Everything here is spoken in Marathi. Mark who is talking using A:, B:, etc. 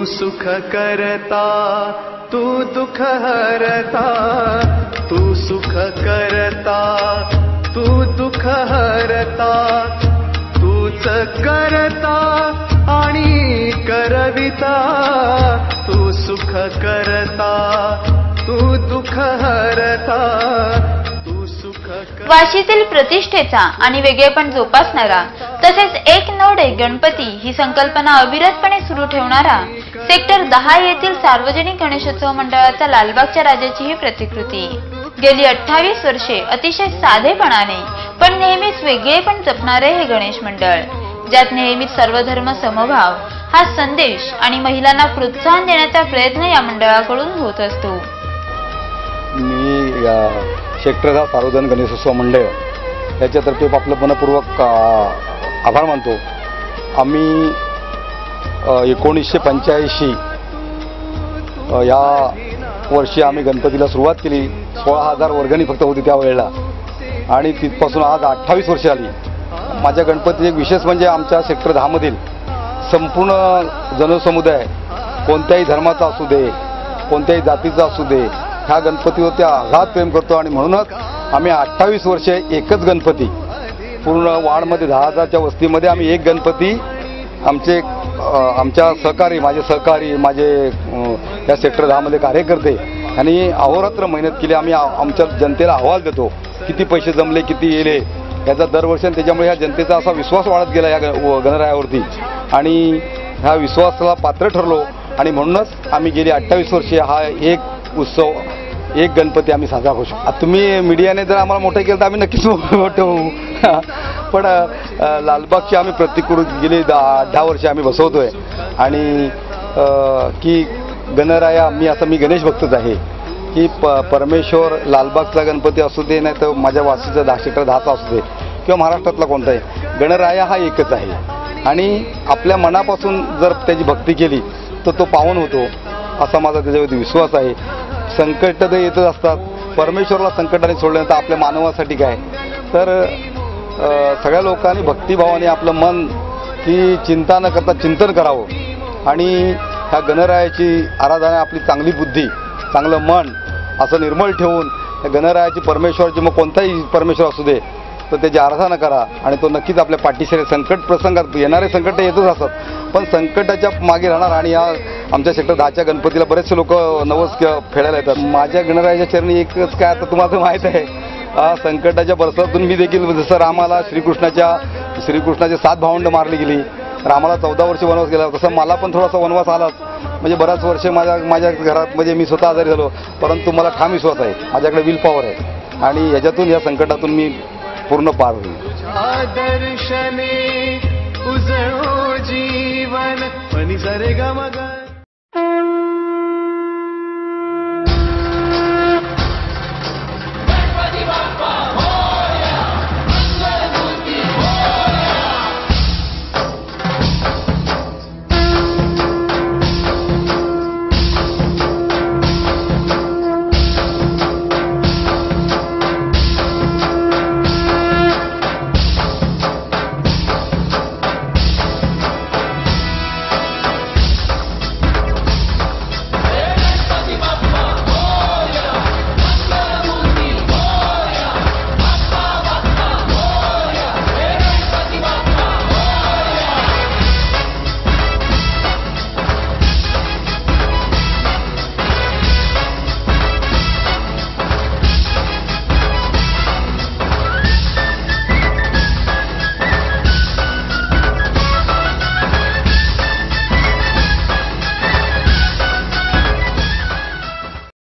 A: सुख करता तू दुख हरता, तू सुख करता तू दुख हरता, तूच करता आणि करविता, तू सुख करता तू दुख हरता, तू सुख
B: वाशीतील प्रतिष्ठेचा आणि वेगळेपण जोपासणारा तसेच एक नोड एक गणपती ही संकल्पना अविरतपणे सुरू ठेवणारा सेक्टर 10 येथील सार्वजनिक गणेशोत्सव मंडळाचा लालबागच्या राजाची ही प्रतिकृती। गेली 28 वर्षे अतिशय साधेपणाने पण नेहमीच वेगळेपण जपणारे हे गणेश मंडळ, ज्यात नेहमीच सर्वधर्म समभाव हा संदेश आणि महिलांना प्रोत्साहन देण्याचा प्रयत्न या मंडळाकडून होत असतो।
C: मी सेक्टर 10 सार्वजनिक गणेशोत्सव मंडळ याच्यातर्फे आपलं मनपूर्वक आभार मानतो। आम्ही 1985 या वर्षी आम्ही गणपतीला सुरुवात केली। 16,000 वर्गणी फक्त होती त्यावेळेला आणि तिथपासून आज 28 वर्ष आली। माझ्या गणपती एक विशेष म्हणजे आमच्या सेक्टर 10 मधील संपूर्ण जनसमुदाय कोणत्याही धर्माचा असू दे, कोणत्याही जातीचा असू दे, ह्या गणपतीवरती अगाध प्रेम करतो आणि म्हणूनच आम्ही 28 वर्षे एकच गणपती पूर्ण वार्डमध्ये 10,000च्या वस्तीमध्ये आम्ही एक गणपती आमच्या सहकारी माझे या सेक्टर 10 मध्ये कार्यकर्ते आणि अहोरात्र मेहनत केली। आम्ही आमच्या जनतेला अहवाल देतो किती पैसे जमले, किती येले याचा दरवर्षी, त्याच्यामुळे ह्या जनतेचा असा विश्वास वाढत गेला या गणरायावरती आणि ह्या विश्वासाला पात्र ठरलो आणि म्हणूनच आम्ही गेली 28 वर्षे हा एक उत्सव एक गणपती आम्ही साजरा करू शकतो। तुम्ही मीडियाने जर आम्हाला मोठं केलं तर आम्ही नक्कीच मोठं होऊ, पण लालबागची आम्ही प्रतिकृती गेली 10 वर्षे आम्ही बसवतोय आणि की गणराया मी गणेश भक्तच आहे की परमेश्वर लालबागचा गणपती असू दे नाही तर माझ्या वाशीचा सेक्टर 10चा असू दे किंवा महाराष्ट्रातला कोणताही गणराया हा एकच आहे आणि आपल्या मनापासून जर त्याची भक्ती केली तर तो पावन होतो असा माझा त्याच्यावरती विश्वास आहे। संकट तर येतच असतात, परमेश्वराला संकटाने सोडल्यानंतर आपल्या मानवासाठी काय, तर सगळ्या लोकांनी भक्तिभावाने आपलं मन की चिंता न करता चिंतन करावं आणि ह्या गणरायाची आराधना आपली चांगली बुद्धी चांगलं मन असं निर्मळ ठेवून त्या गणरायाची परमेश्वराची मग कोणताही परमेश्वर असू दे तर त्याची आराधना करा आणि तो नक्कीच आपल्या पाठीशी संकट प्रसंगात येणारे संकट येतच असतात पण संकटाच्या मागे राहणार आणि या आमच्या सेक्टर 10च्या गणपतीला बरेचसे लोक नवस फेडायला येतात। माझ्या गणरायाच्या चरणी एकच काय आता तुम्हाला माहीत आहे, संकटाच्या बरसातून मी देखील जसं रामाला श्रीकृष्णाचे 7 भावंड मारली गेली, रामाला 14 वर्ष वनवास गेला तसं मला पण थोडासा वनवास आलाच म्हणजे बराच वर्ष माझ्या घरात म्हणजे मी स्वतः आजारी झालो परंतु मला ठाम विश्वास आहे माझ्याकडे विल पॉवर आहे आणि याच्यातून या संकटातून मी पूर्ण पार होईल।
A: आदर्शने उजळो जीवन, मनी सरे ग मग